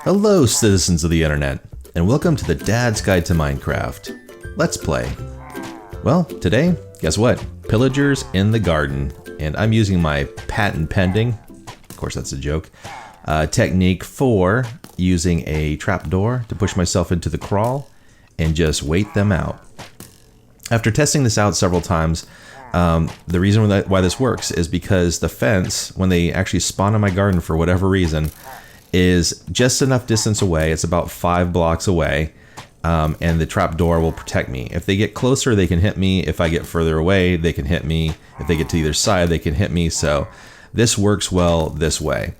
Hello, citizens of the internet, and welcome to the Dad's Guide to Minecraft. Let's play. Well, today, guess what? Pillagers in the garden, and I'm using my patent pending, of course that's a joke, technique for using a trapdoor to push myself into the crawl and just wait them out. After testing this out several times, the reason why this works is because the fence, when they actually spawn in my garden for whatever reason, is just enough distance away. It's about 5 blocks away, and the trapdoor will protect me. If they get closer, they can hit me. If I get further away, they can hit me. If they get to either side, they can hit me. So this works well this way.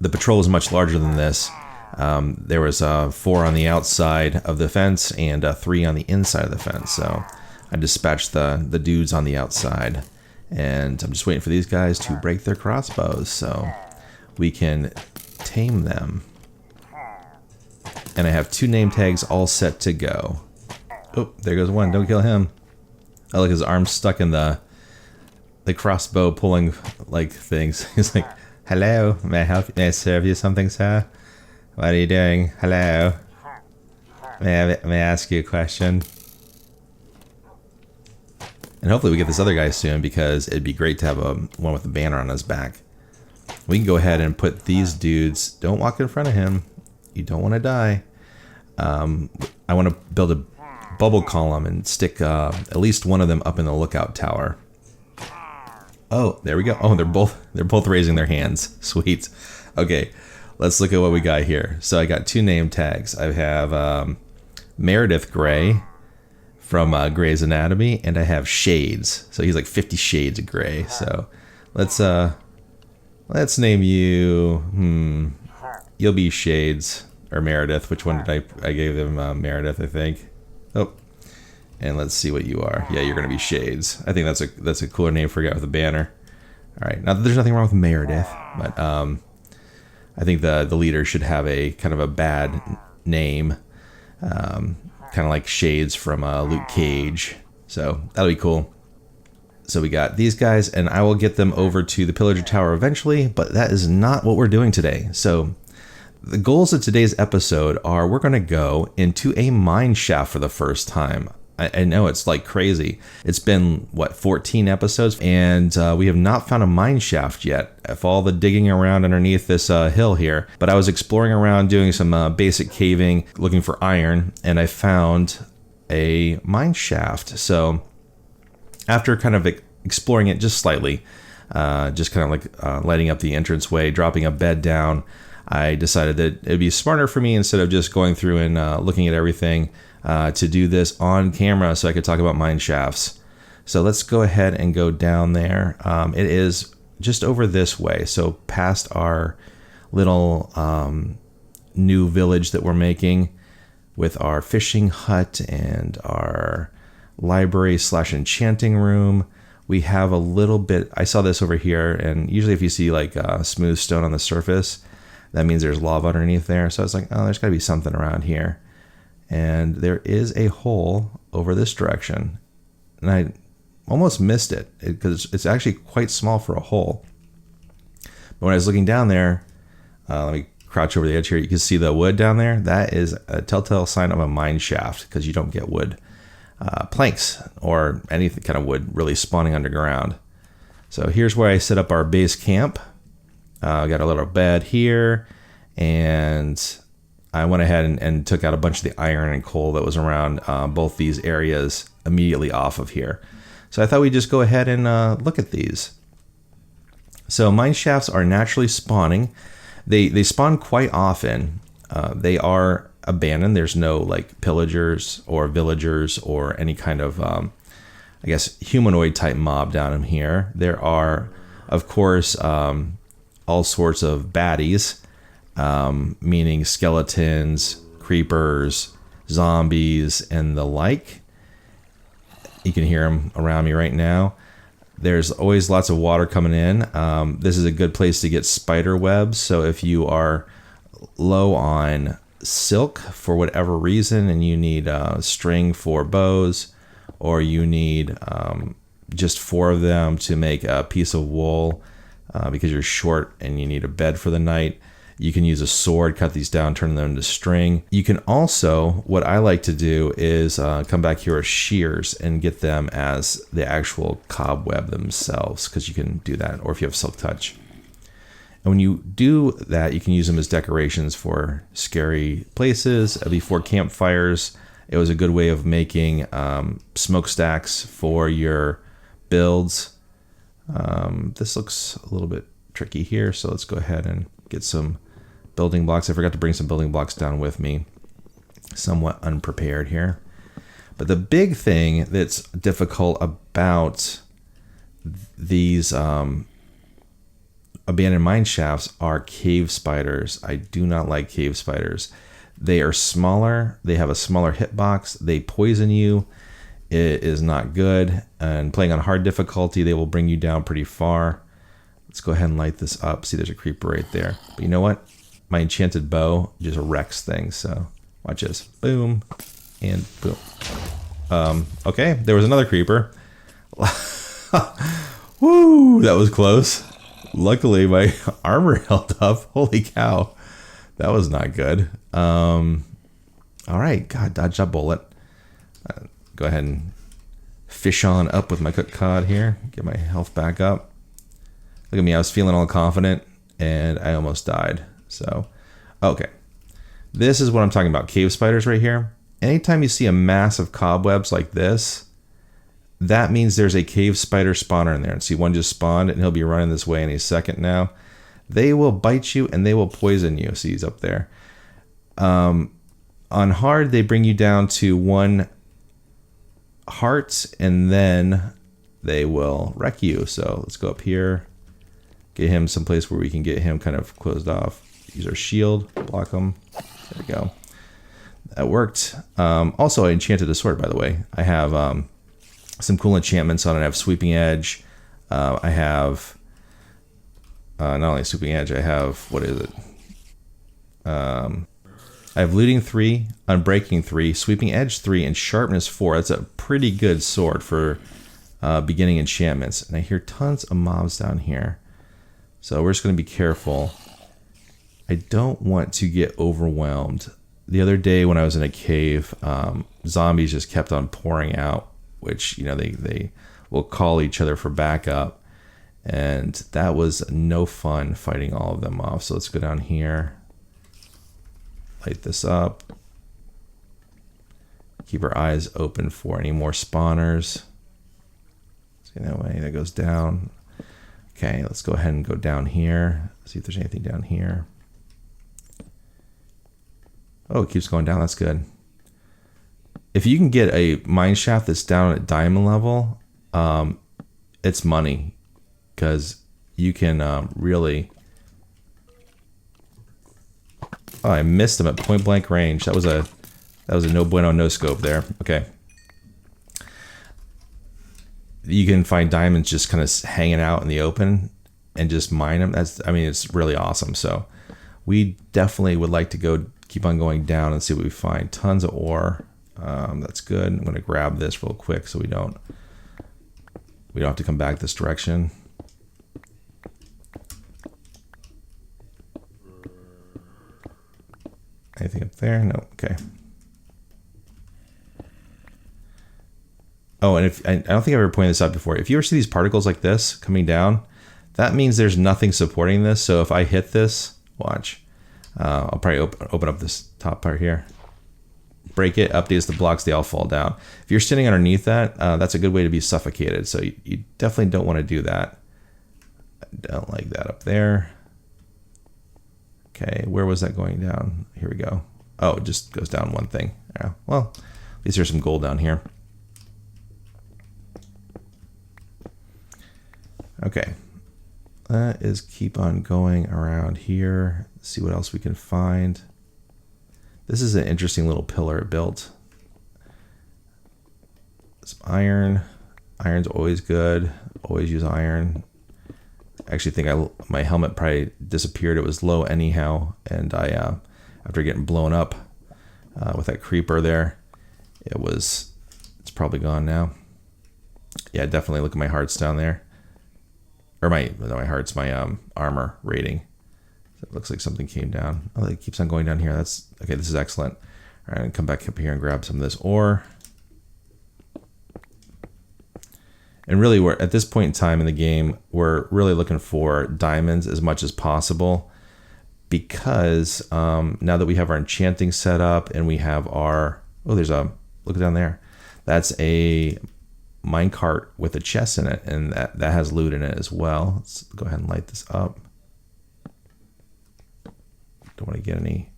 The patrol is much larger than this. There was 4 on the outside of the fence and 3 on the inside of the fence. So I dispatched the dudes on the outside, and I'm just waiting for these guys to break their crossbows so we can tame them. And I have 2 name tags all set to go. Oh, there goes one. Don't kill him. Oh, look, his arm's stuck in the crossbow pulling like things. He's like, hello, may I help? May I serve you something, sir? What are you doing? Hello. May I ask you a question? And hopefully we get this other guy soon, because it'd be great to have one with a banner on his back. We can go ahead and put these dudes. Don't walk in front of him. You don't want to die. I want to build a bubble column and stick at least one of them up in the lookout tower. Oh, there we go. Oh, they're both raising their hands. Sweet. Okay, let's look at what we got here. So I got 2 name tags. I have Meredith Grey from Grey's Anatomy, and I have Shades. So he's like 50 shades of gray. So let's name you. You'll be Shades or Meredith. Which one did I gave them Meredith, I think. Oh, and let's see what you are. Yeah, you're gonna be Shades. I think that's a cooler name for a guy with a banner. All right, now there's nothing wrong with Meredith, but I think the leader should have a kind of a bad name, kind of like Shades from Luke Cage. So that'll be cool. So we got these guys, and I will get them over to the Pillager Tower eventually, but that is not what we're doing today. So the goals of today's episode are we're going to go into a mine shaft for the first time. I know it's like crazy. It's been, 14 episodes, and we have not found a mine shaft yet, of all the digging around underneath this hill here. But I was exploring around doing some basic caving, looking for iron, and I found a mine shaft. So after kind of exploring it just slightly, just kind of like lighting up the entranceway, dropping a bed down, I decided that it'd be smarter for me, instead of just going through and looking at everything, to do this on camera so I could talk about mine shafts. So let's go ahead and go down there. It is just over this way, so past our little new village that we're making with our fishing hut and our library / enchanting room. We have a little bit, I saw this over here, and usually if you see like smooth stone on the surface, that means there's lava underneath there. So I was like, oh, there's got to be something around here. And there is a hole over this direction. And I almost missed it, because it's actually quite small for a hole. But when I was looking down there, let me crouch over the edge here. You can see the wood down there. That is a telltale sign of a mine shaft, because you don't get wood planks or any kind of wood really spawning underground. So here's where I set up our base camp. Got a little bed here, and I went ahead and took out a bunch of the iron and coal that was around both these areas immediately off of here. So I thought we'd just go ahead and look at these. So mine shafts are naturally spawning. They spawn quite often. They are abandoned. There's no like pillagers or villagers or any kind of, I guess, humanoid type mob down in here. There are, of course, all sorts of baddies, meaning skeletons, creepers, zombies, and the like. You can hear them around me right now. There's always lots of water coming in. This is a good place to get spider webs. So if you are low on silk for whatever reason, and you need string for bows, or you need just 4 of them to make a piece of wool, because you're short and you need a bed for the night, You can use a sword, cut these down, turn them into string. You can also, what I like to do is come back here with shears and get them as the actual cobweb themselves, because you can do that, or if you have silk touch. And when you do that, you can use them as decorations for scary places. Before campfires, it was a good way of making smokestacks for your builds. This looks a little bit tricky here, so let's go ahead and get some building blocks. I forgot to bring some building blocks down with me. Somewhat unprepared here. But the big thing that's difficult about these abandoned mine shafts are cave spiders. I do not like cave spiders. They are smaller. They have a smaller hitbox. They poison you. It is not good. And playing on hard difficulty, they will bring you down pretty far. Let's go ahead and light this up. See, there's a creeper right there. But you know what? My enchanted bow just wrecks things. So watch this. Boom. And boom. Okay, there was another creeper. Woo, that was close. Luckily, my armor held up. Holy cow. That was not good. All right. God, dodge that bullet. Go ahead and fish on up with my cooked cod here. Get my health back up. Look at me. I was feeling all confident, and I almost died. So, okay. This is what I'm talking about. Cave spiders right here. Anytime you see a mass of cobwebs like this, that means there's a cave spider spawner in there. And see, one just spawned, and he'll be running this way any second now. They will bite you, and they will poison you. See, he's up there. On hard, they bring you down to 1 heart, and then they will wreck you. So let's go up here. Get him someplace where we can get him kind of closed off. Use our shield, block him. There we go. That worked. Also, I enchanted a sword, by the way. I have some cool enchantments on it. I have Sweeping Edge. I have not only Sweeping Edge, I have, what is it? I have Looting 3, Unbreaking 3, Sweeping Edge 3, and Sharpness 4. That's a pretty good sword for beginning enchantments. And I hear tons of mobs down here. So we're just going to be careful. I don't want to get overwhelmed. The other day when I was in a cave, zombies just kept on pouring out, which, you know, they will call each other for backup. And that was no fun fighting all of them off. So let's go down here. Light this up. Keep our eyes open for any more spawners. See that way, that goes down. Okay, let's go ahead and go down here. See if there's anything down here. Oh, it keeps going down. That's good. If you can get a mine shaft that's down at diamond level, it's money, because you can really... Oh, I missed them at point blank range. That was a no bueno, no scope there. Okay. You can find diamonds just kind of hanging out in the open and just mine them. It's really awesome. So we definitely would like to go keep on going down and see what we find. Tons of ore. That's good. I'm going to grab this real quick so we don't have to come back this direction. Anything up there? No. Okay. Oh, and I don't think I've ever pointed this out before. If you ever see these particles like this coming down, that means there's nothing supporting this. So if I hit this, watch. I'll probably open up this top part here. Break it, updates the blocks, they all fall down. If you're sitting underneath that, that's a good way to be suffocated. So you definitely don't want to do that. I don't like that up there. Okay, where was that going down? Here we go. Oh, it just goes down one thing. Yeah, well, at least there's some gold down here. Okay, that is keep on going around here. See what else we can find. This is an interesting little pillar it built. Some iron. Iron's always good. Always use iron. I actually think my helmet probably disappeared. It was low anyhow, and I after getting blown up with that creeper there, it's probably gone now. Yeah, definitely look at my hearts down there. Or my hearts, my armor rating. It looks like something came down. Oh, it keeps on going down here. That's okay. This is excellent. All right, come back up here and grab some of this ore. And really, we're at this point in time in the game, we're really looking for diamonds as much as possible, because now that we have our enchanting set up and we have our, oh, there's a, look down there. That's a minecart with a chest in it, and that has loot in it as well. Let's go ahead and light this up. Don't want to get any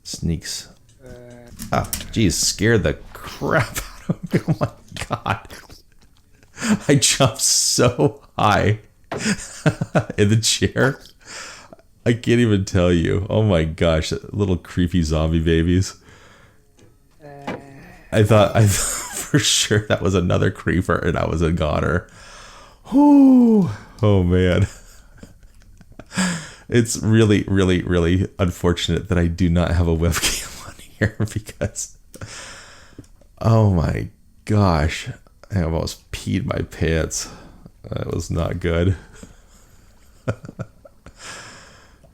sneaks. Ah, geez, scared the crap out of me. Oh my god. I jumped so high in the chair. I can't even tell you. Oh my gosh, little creepy zombie babies. I thought for sure that was another creeper and I was a goner. Whew. Oh man. It's really, really, really unfortunate that I do not have a webcam on here because, oh my gosh, I almost peed my pants. That was not good.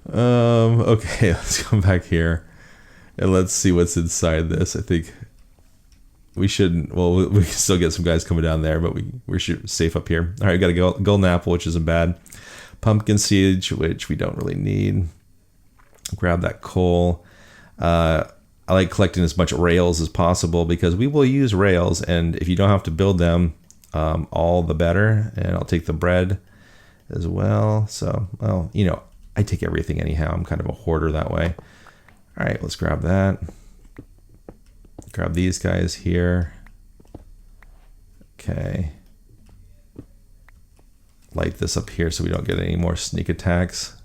Okay, let's come back here and let's see what's inside this. I think we shouldn't, well, we can still get some guys coming down there, but we're safe up here. All right, got a golden apple, which isn't bad. Pumpkin seed, which we don't really need. Grab that coal. I like collecting as much rails as possible because we will use rails, and if you don't have to build them, all the better. And I'll take the bread as well. So, well, you know, I take everything anyhow. I'm kind of a hoarder that way. All right, let's grab that. Grab these guys here. Okay. Light this up here so we don't get any more sneak attacks.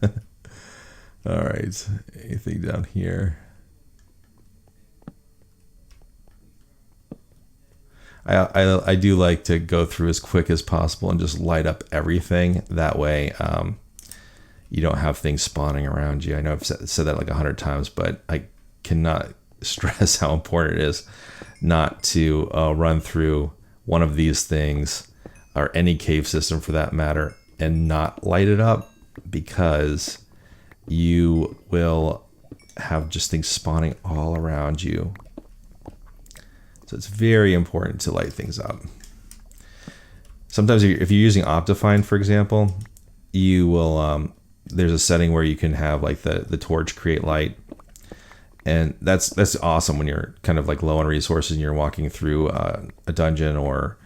All right, anything down here? I do like to go through as quick as possible and just light up everything. That way you don't have things spawning around you. I know I've said that like 100 times, but I cannot stress how important it is not to run through one of these things, or any cave system for that matter, and not light it up, because you will have just things spawning all around you. So it's very important to light things up. Sometimes if you're using Optifine, for example, you will, there's a setting where you can have like the torch create light. And that's awesome when you're kind of like low on resources and you're walking through a dungeon or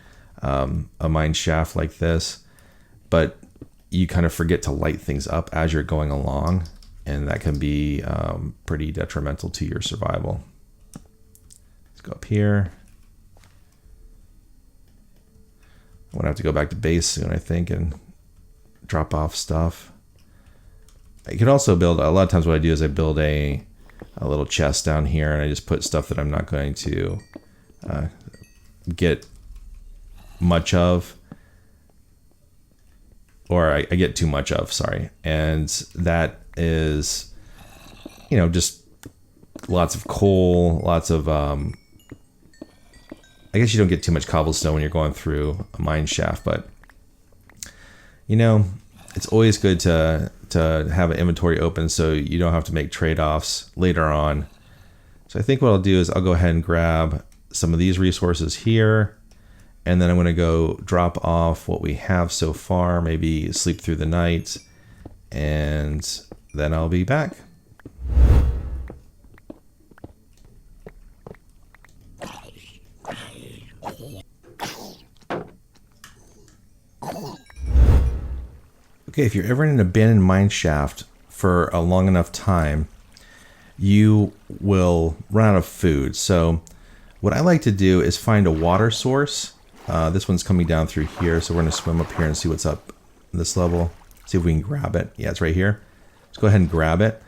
a mine shaft like this, but you kind of forget to light things up as you're going along, and that can be pretty detrimental to your survival. Let's go up here. I'm gonna have to go back to base soon, I think, and drop off stuff. I could also build, a lot of times what I do is I build a little chest down here, and I just put stuff that I'm not going to get much of, or I get too much of, sorry. And that is, you know, just lots of coal, lots of, I guess you don't get too much cobblestone when you're going through a mine shaft, but, you know, it's always good to have an inventory open so you don't have to make trade-offs later on. So I think what I'll do is I'll go ahead and grab some of these resources here, and then I'm going to go drop off what we have so far, maybe sleep through the night, and then I'll be back. Okay, if you're ever in an abandoned mine shaft for a long enough time, you will run out of food. So what I like to do is find a water source. This one's coming down through here, so we're going to swim up here and see what's up this level. See if we can grab it. Yeah, it's right here. Let's go ahead and grab it.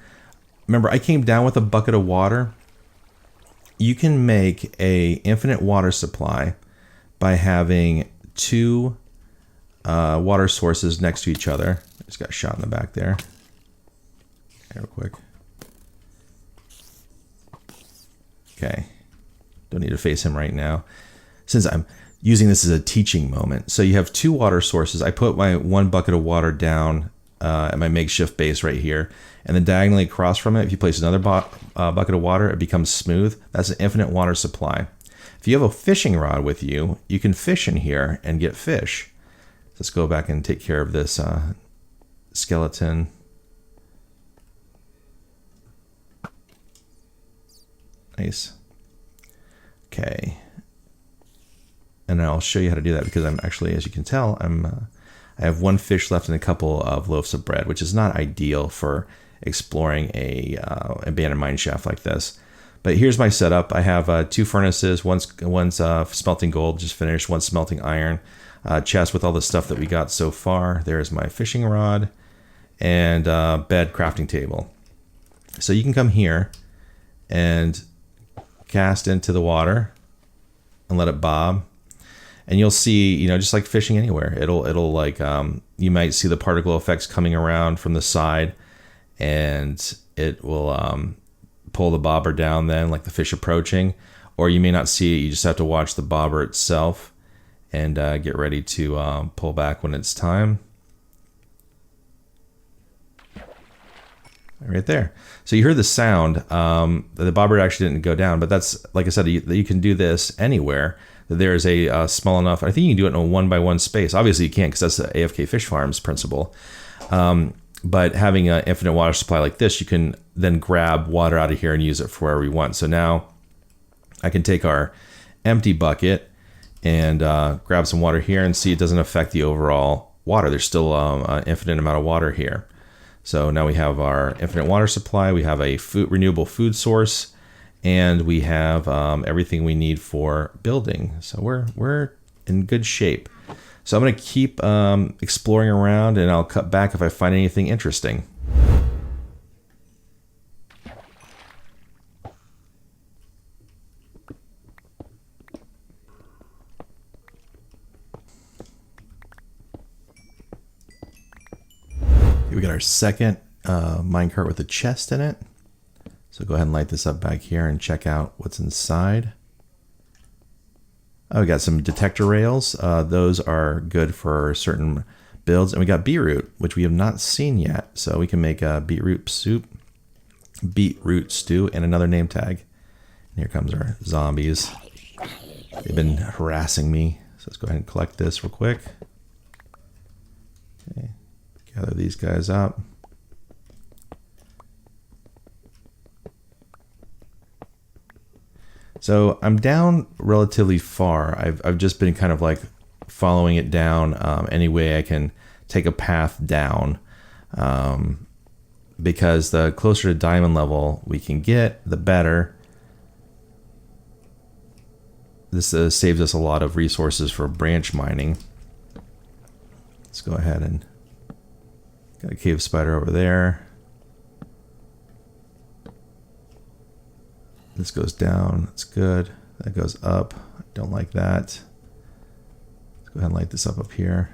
Remember, I came down with a bucket of water. You can make a infinite water supply by having two water sources next to each other. I just got shot in the back there. Okay, real quick. Okay. Don't need to face him right now, since I'm using this as a teaching moment. So you have two water sources. I put my one bucket of water down at my makeshift base right here. And then diagonally across from it, if you place another bucket of water, it becomes smooth. That's an infinite water supply. If you have a fishing rod with you, you can fish in here and get fish. Let's go back and take care of this skeleton. Nice. Okay. And I'll show you how to do that because I'm actually, as you can tell, I have one fish left and a couple of loaves of bread, which is not ideal for exploring a abandoned mine shaft like this. But here's my setup. I have 2 furnaces. One's smelting gold, just finished. One's smelting iron. Chest with all the stuff that we got so far. There's my fishing rod and bed crafting table. So you can come here and cast into the water and let it bob. And you'll see, you know, just like fishing anywhere, it'll like, you might see the particle effects coming around from the side, and it will pull the bobber down then, like the fish approaching. Or you may not see it, you just have to watch the bobber itself and get ready to pull back when it's time. Right there. So you heard the sound. The bobber actually didn't go down, but that's, like I said, you can do this anywhere. There is a small enough, I think you can do it in a 1x1 space. Obviously you can't, because that's the AFK Fish Farms principle. But having an infinite water supply like this, you can then grab water out of here and use it for wherever you want. So now I can take our empty bucket and grab some water here and see it doesn't affect the overall water. There's still an infinite amount of water here. So now we have our infinite water supply. We have a renewable food source. And we have everything we need for building. So we're in good shape. So I'm going to keep exploring around, and I'll cut back if I find anything interesting. We got our second minecart with a chest in it. So go ahead and light this up back here and check out what's inside. Oh, we got some detector rails. Those are good for certain builds. And we got beetroot, which we have not seen yet. So we can make a beetroot soup, beetroot stew, and another name tag. And here comes our zombies. They've been harassing me. So let's go ahead and collect this real quick. Okay, gather these guys up. So I'm down relatively far. I've just been kind of like following it down any way I can take a path down, because the closer to diamond level we can get, the better. This saves us a lot of resources for branch mining. Let's go ahead and got a cave spider over there. This goes down, that's good. That goes up, I don't like that. Let's go ahead and light this up here.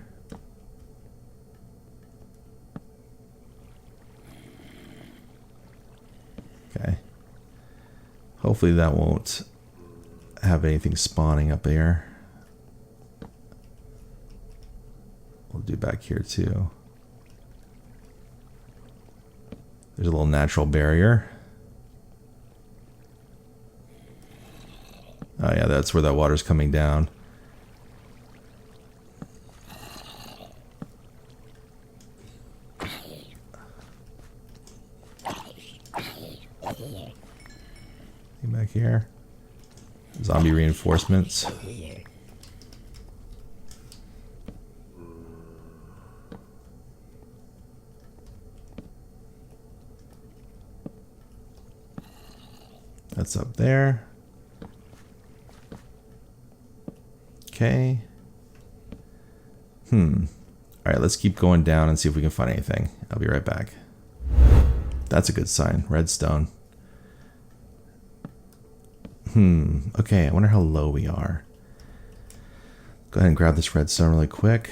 Okay. Hopefully that won't have anything spawning up there. We'll do back here too. There's a little natural barrier. Oh yeah, that's where that water's coming down. Back here. Zombie reinforcements. That's up there. Okay. Alright, let's keep going down and see if we can find anything. I'll be right back. That's a good sign. Redstone. Okay, I wonder how low we are. Go ahead and grab this redstone really quick.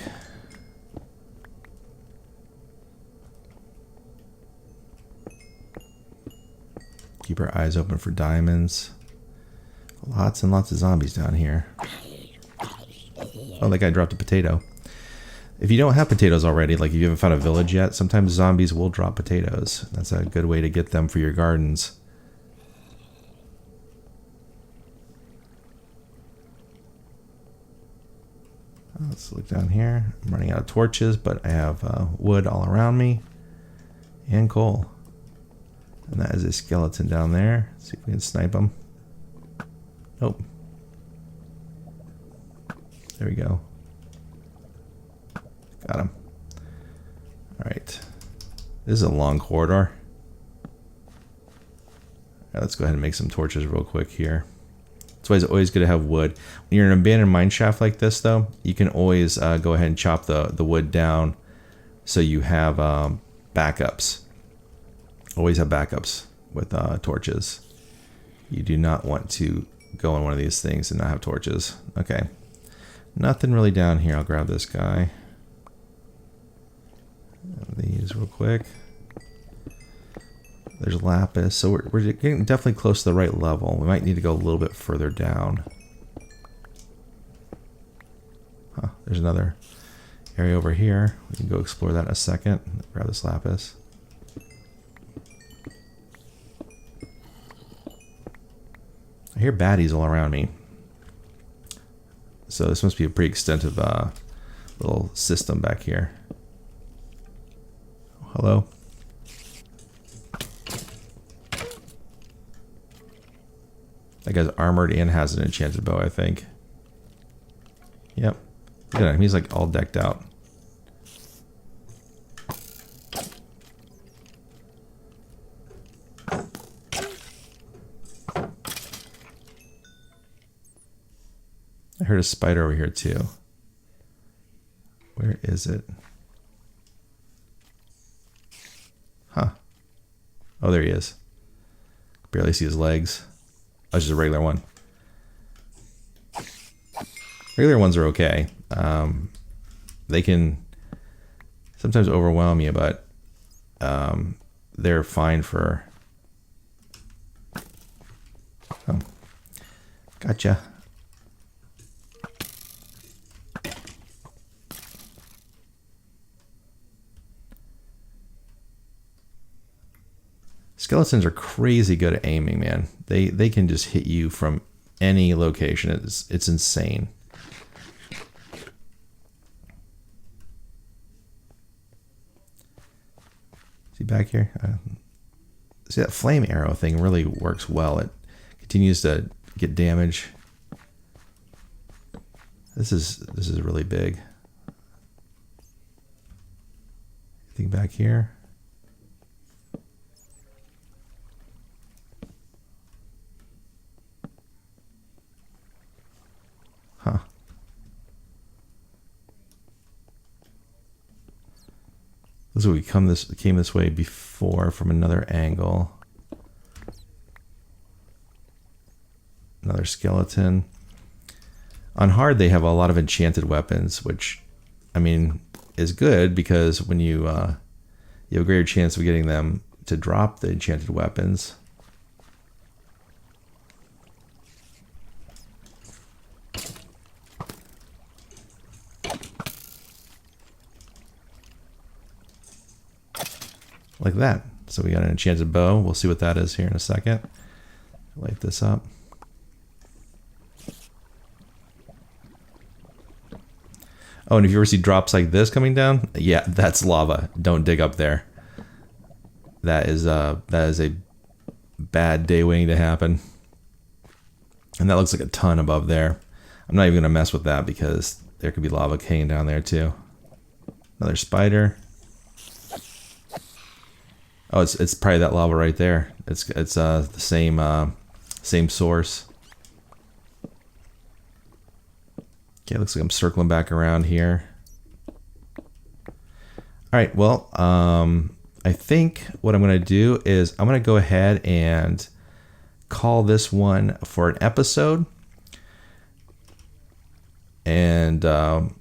Keep our eyes open for diamonds. Lots and lots of zombies down here. Oh, that guy dropped a potato. If you don't have potatoes already, like if you haven't found a village yet, sometimes zombies will drop potatoes. That's a good way to get them for your gardens. Let's look down here. I'm running out of torches, but I have wood all around me and coal. And that is a skeleton down there. Let's see if we can snipe him. Nope. There we go. Got him. Alright. This is a long corridor. Alright, let's go ahead and make some torches real quick here. That's why it's always good to have wood. When you're in an abandoned mine shaft like this, though, you can always go ahead and chop the wood down so you have backups. Always have backups with torches. You do not want to go in one of these things and not have torches. Okay. Nothing really down here. I'll grab this guy. These real quick. There's lapis. So we're getting definitely close to the right level. We might need to go a little bit further down. Huh, there's another area over here. We can go explore that in a second. Grab this lapis. I hear baddies all around me. So this must be a pretty extensive little system back here. Oh, hello. That guy's armored and has an enchanted bow, I think. Yep. Look at him. He's like all decked out. I heard a spider over here too. Where is it? Huh. Oh, there he is. Barely see his legs. Oh, it's just a regular one. Regular ones are okay. They can sometimes overwhelm you, but they're fine for... Oh. Gotcha. Skeletons are crazy good at aiming, man. They can just hit you from any location. It's insane. See back here? See, that flame arrow thing really works well. It continues to get damage. This is really big. Anything back here? Huh. This is we came this way before from another angle. Another skeleton. On hard, they have a lot of enchanted weapons, which, I mean, is good because when you have a greater chance of getting them to drop the enchanted weapons. Like that. So we got an enchanted bow. We'll see what that is here in a second. Light this up. Oh, and if you ever see drops like this coming down, yeah, that's lava. Don't dig up there. That is a bad day waiting to happen. And that looks like a ton above there. I'm not even gonna mess with that because there could be lava hanging down there too. Another spider. Oh, it's probably that lava right there. It's the same source. Okay, looks like I'm circling back around here. All right, well, I think what I'm gonna do is I'm gonna go ahead and call this one for an episode. And the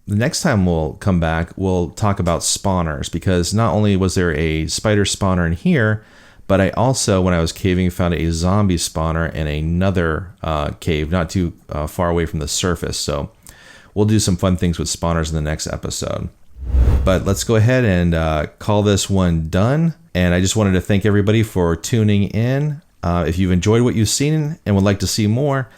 next time we'll come back, we'll talk about spawners, because not only was there a spider spawner in here, but I also, when I was caving, found a zombie spawner in another cave not too far away from the surface. So we'll do some fun things with spawners in the next episode. But let's go ahead and call this one done. And I just wanted to thank everybody for tuning in. If you've enjoyed what you've seen and would like to see more,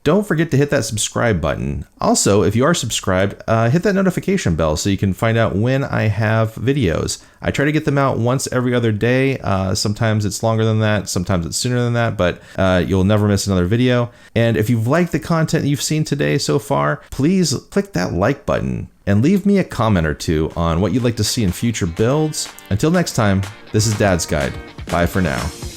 don't forget to hit that subscribe button. Also, if you are subscribed, hit that notification bell so you can find out when I have videos. I try to get them out once every other day. Sometimes it's longer than that, sometimes it's sooner than that, but you'll never miss another video. And if you've liked the content you've seen today so far, please click that like button and leave me a comment or two on what you'd like to see in future builds. Until next time, this is Dad's Guide. Bye for now.